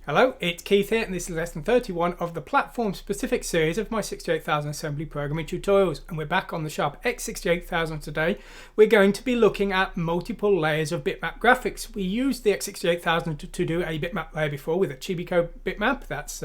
Hello, it's Keith here, and this is lesson 31 of the platform-specific series of my 68000 assembly programming tutorials. And we're back on the Sharp X68000 today. We're going to be looking at multiple layers of bitmap graphics. We used the X68000 to do a bitmap layer before with a Chibico bitmap. That's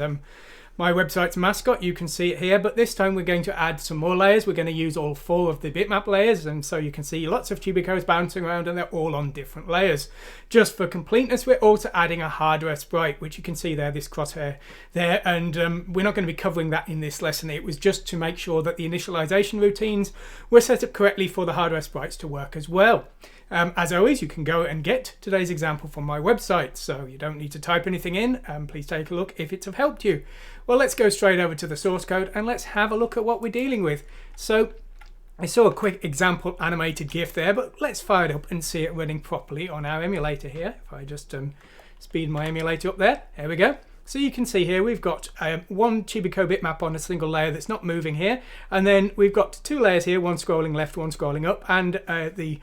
my website's mascot. You can see it here, but this time we're going to add some more layers. We're going to use all 4 of the bitmap layers, and so you can see lots of Chibicos bouncing around, and they're all on different layers. Just for completeness, we're also adding a hardware sprite, which you can see there, this crosshair there, and we're not going to be covering that in this lesson. It was just to make sure that the initialization routines were set up correctly for the hardware sprites to work as well. As always, you can go and get today's example from my website, so you don't need to type anything in. Please take a look if it's have helped you. Well, let's go straight over to the source code and let's have a look at what we're dealing with. So I saw a quick example animated GIF there, but let's fire it up and see it running properly on our emulator here. If I just speed my emulator up there, there we go. So you can see here we've got one Chibico bitmap on a single layer that's not moving here, and then we've got 2 layers here, one scrolling left, one scrolling up, and the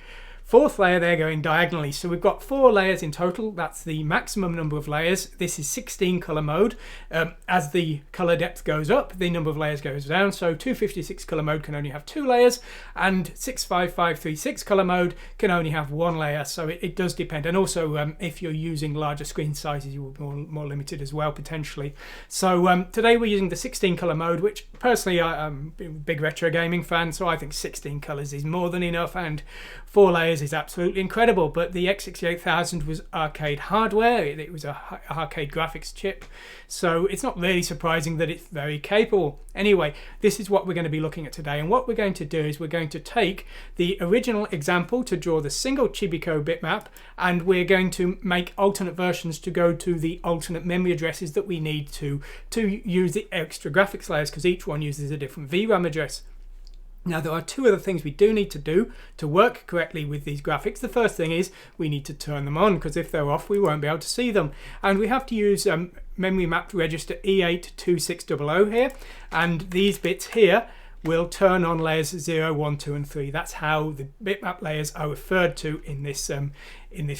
4th layer there going diagonally. So we've got 4 layers in total. That's the maximum number of layers. This is 16 color mode. As the color depth goes up, the number of layers goes down. So 256 color mode can only have 2 layers, and 65536 color mode can only have 1 layer. So it does depend. And also if you're using larger screen sizes, you will be more limited as well potentially. So today we're using the 16 color mode, which personally I'm a big retro gaming fan, so I think 16 colors is more than enough, and 4 layers is absolutely incredible. But the X68000 was arcade hardware, it was a arcade graphics chip, so it's not really surprising that it's very capable. Anyway, this is what we're going to be looking at today, and what we're going to do is we're going to take the original example to draw the single Chibico bitmap, and we're going to make alternate versions to go to the alternate memory addresses that we need to use the extra graphics layers, because each one uses a different VRAM address. Now, there are 2 other things we do need to do to work correctly with these graphics. The first thing is we need to turn them on, because if they're off we won't be able to see them. And we have to use memory mapped register E82600 here, and these bits here will turn on layers 0, 1, 2 and 3. That's how the bitmap layers are referred to in this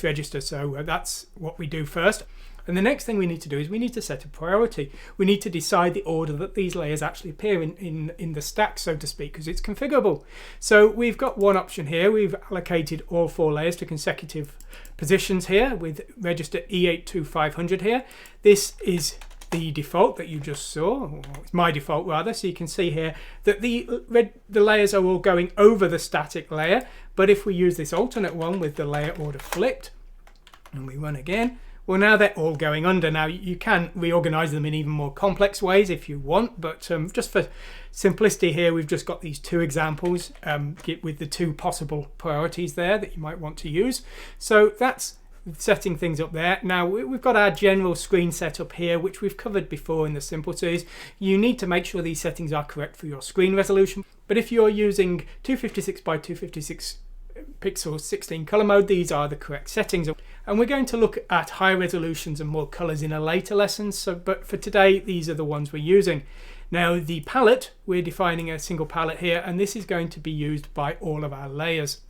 register. So that's what we do first. And the next thing we need to do is we need to set a priority. We need to decide the order that these layers actually appear in the stack, so to speak, because it's configurable. So we've got one option here. We've allocated all 4 layers to consecutive positions here with register E82500 here. This is the default that you just saw, or it's my default rather. So you can see here that the layers are all going over the static layer. But if we use this alternate one with the layer order flipped and we run again, well, now they're all going under. Now you can reorganize them in even more complex ways if you want, but just for simplicity here, we've just got these 2 examples with the 2 possible priorities there that you might want to use. So that's setting things up there. Now we've got our general screen setup here, which we've covered before in the simple series. You need to make sure these settings are correct for your screen resolution, but if you're using 256 by 256 pixels 16 color mode, these are the correct settings. And we're going to look at higher resolutions and more colors in a later lesson, but for today these are the ones we're using. Now the palette, we're defining a single palette here, and this is going to be used by all of our layers.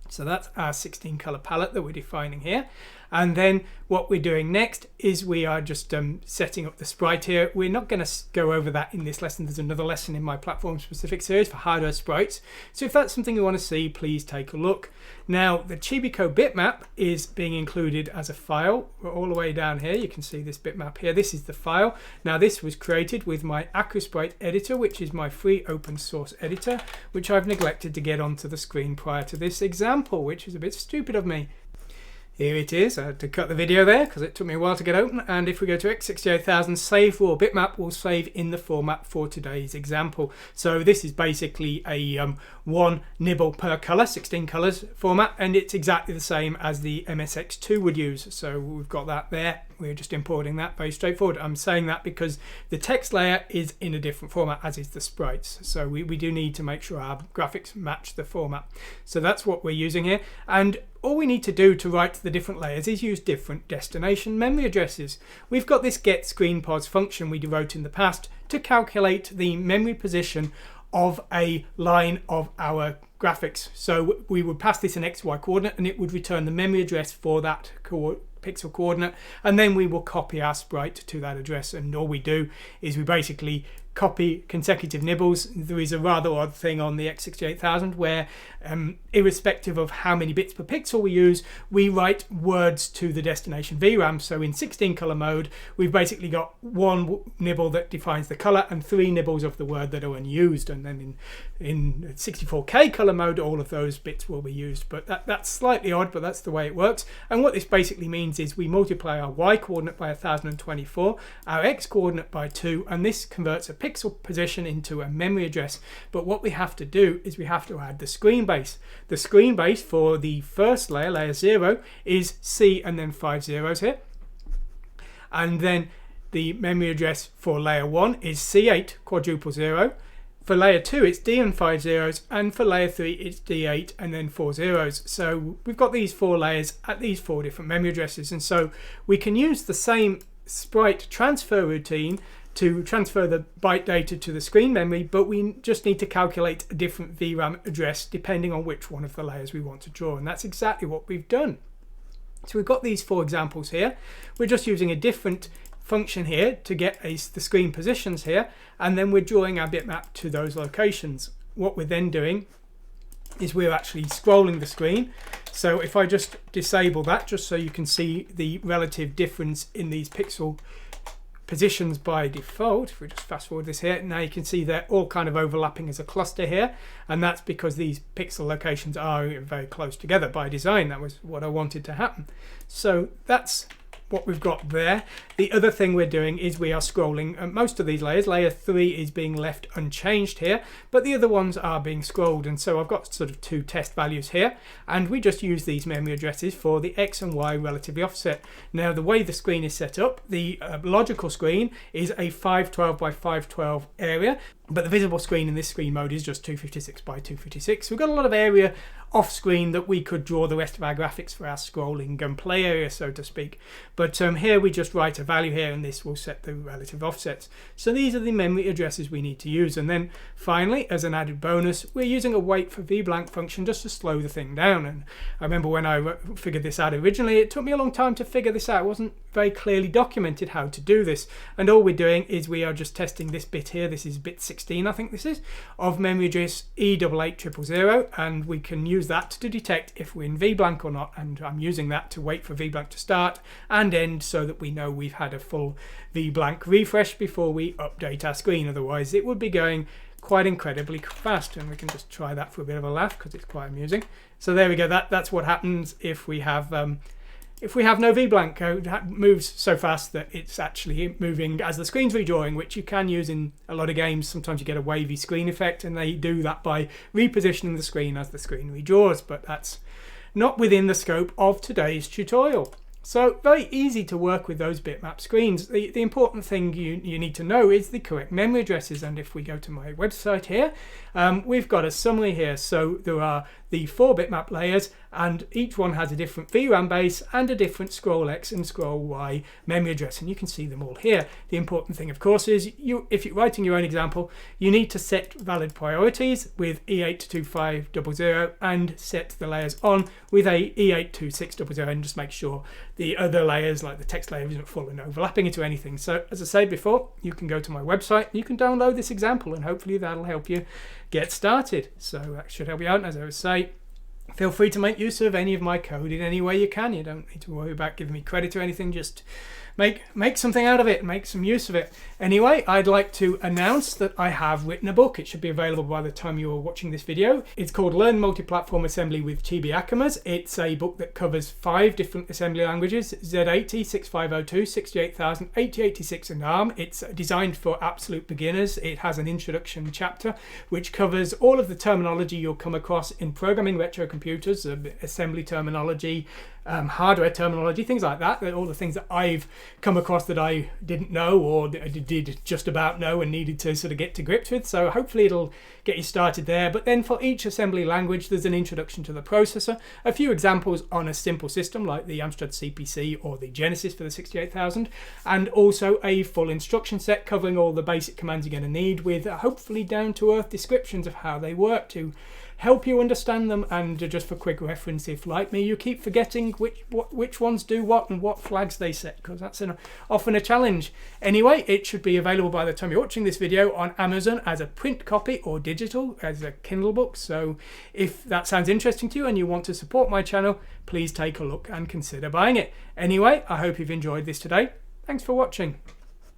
So that's our 16 color palette that we're defining here. And then what we're doing next is we are just setting up the sprite here. We're not going to go over that in this lesson. There's another lesson in my platform specific series for hardware sprites. So if that's something you want to see, please take a look. Now the Chibico bitmap is being included as a file. We're all the way down here. You can see this bitmap here. This is the file. Now this was created with my Acrosprite editor, which is my free open source editor, which I've neglected to get onto the screen prior to this example, which is a bit stupid of me. Here it is. I had to cut the video there because it took me a while to get open. And if we go to X68000 save raw bitmap, will save in the format for today's example. So this is basically a 1 nibble per color, 16 colors format, and it's exactly the same as the MSX2 would use. So we've got that there. We're just importing that, very straightforward. I'm saying that because the text layer is in a different format, as is the sprites. So we do need to make sure our graphics match the format. So that's what we're using here. And all we need to do to write to the different layers is use different destination memory addresses. We've got this get screen pods function we wrote in the past to calculate the memory position of a line of our graphics. So we would pass this an XY coordinate and it would return the memory address for that pixel coordinate, and then we will copy our sprite to that address. And all we do is we basically copy consecutive nibbles. There is a rather odd thing on the X68000 where irrespective of how many bits per pixel we use, we write words to the destination VRAM. So in 16 color mode, we've basically got one nibble that defines the color and 3 nibbles of the word that are unused. And then in 64K color mode, all of those bits will be used. But that's slightly odd, but that's the way it works. And what this basically means is we multiply our Y coordinate by 1024, our X coordinate by 2, and this converts a pixel position into a memory address. But what we have to do is we have to add the screen base. The screen base for the first layer, layer 0, is C and then 5 zeros here. And then the memory address for layer 1 is C8 quadruple 0. For layer 2 it's D and 5 zeros, and for layer 3 it's D8 and then 4 zeros. So we've got these 4 layers at these 4 different memory addresses, and so we can use the same sprite transfer routine to transfer the byte data to the screen memory, but we just need to calculate a different VRAM address depending on which one of the layers we want to draw, and that's exactly what we've done. So we've got these 4 examples here. We're just using a different function here to get the screen positions here, and then we're drawing our bitmap to those locations. What we're then doing is we're actually scrolling the screen. So if I just disable that, just so you can see the relative difference in these pixel positions by default. If we just fast forward this here, now you can see they're all kind of overlapping as a cluster here, and that's because these pixel locations are very close together by design. That was what I wanted to happen. So that's what we've got there. The other thing we're doing is we are scrolling most of these layers. Layer 3 is being left unchanged here, but the other ones are being scrolled, and so I've got sort of 2 test values here, and we just use these memory addresses for the X and Y relatively offset. Now the way the screen is set up, the logical screen is a 512 by 512 area, but the visible screen in this screen mode is just 256 by 256. So we've got a lot of area off screen that we could draw the rest of our graphics for our scrolling and play area, so to speak. But here we just write a value here, and this will set the relative offsets. So these are the memory addresses we need to use. And then finally, as an added bonus, we're using a wait for vblank function just to slow the thing down. And I remember when I figured this out originally, it took me a long time to figure this out. It wasn't very clearly documented how to do this. And all we're doing is we are just testing this bit here. This is bit 16, I think this is, of memory address E88000, and we can use that to detect if we're in vblank or not. And I'm using that to wait for vblank to start and end so that we know we've had a full vblank refresh before we update our screen. Otherwise it would be going quite incredibly fast, and we can just try that for a bit of a laugh because it's quite amusing. So there we go. That's what happens if we have no vblank code. It moves so fast that it's actually moving as the screen's redrawing, which you can use in a lot of games. Sometimes you get a wavy screen effect, and they do that by repositioning the screen as the screen redraws, but that's not within the scope of today's tutorial. So very easy to work with those bitmap screens. The important thing you need to know is the correct memory addresses, and if we go to my website here, we've got a summary here. So there are the 4 bitmap layers, and each one has a different VRAM base and a different scroll X and scroll Y memory address, and you can see them all here. The important thing, of course, is if you're writing your own example, you need to set valid priorities with E82500 and set the layers on with a E82600, and just make sure the other layers, like the text layer, isn't full and overlapping into anything. So as I said before, you can go to my website, you can download this example, and hopefully that'll help you get started. So that should help you out. And as I would say, feel free to make use of any of my code in any way you can. You don't need to worry about giving me credit or anything. Just make something out of it, make some use of it. Anyway, I'd like to announce that I have written a book. It should be available by the time you're watching this video. It's called Learn Multi-Platform Assembly with Chibi Akamas. It's a book that covers 5 different assembly languages: Z80, 6502, 68000, 8086 and ARM. It's designed for absolute beginners. It has an introduction chapter which covers all of the terminology you'll come across in programming retro computers, assembly terminology, hardware terminology, things like that. All the things that I've come across that I didn't know, or that I did just about know and needed to sort of get to grips with. So hopefully it'll get you started there. But then for each assembly language, there's an introduction to the processor, a few examples on a simple system like the Amstrad CPC or the Genesis for the 68000, and also a full instruction set covering all the basic commands you're going to need, with hopefully down-to-earth descriptions of how they work to help you understand them. And just for quick reference, if like me you keep forgetting which ones do what and what flags they set, because that's often a challenge. Anyway, it should be available by the time you're watching this video on Amazon as a print copy or digital as a Kindle book. So if that sounds interesting to you and you want to support my channel, please take a look and consider buying it. Anyway, I hope you've enjoyed this today. Thanks for watching.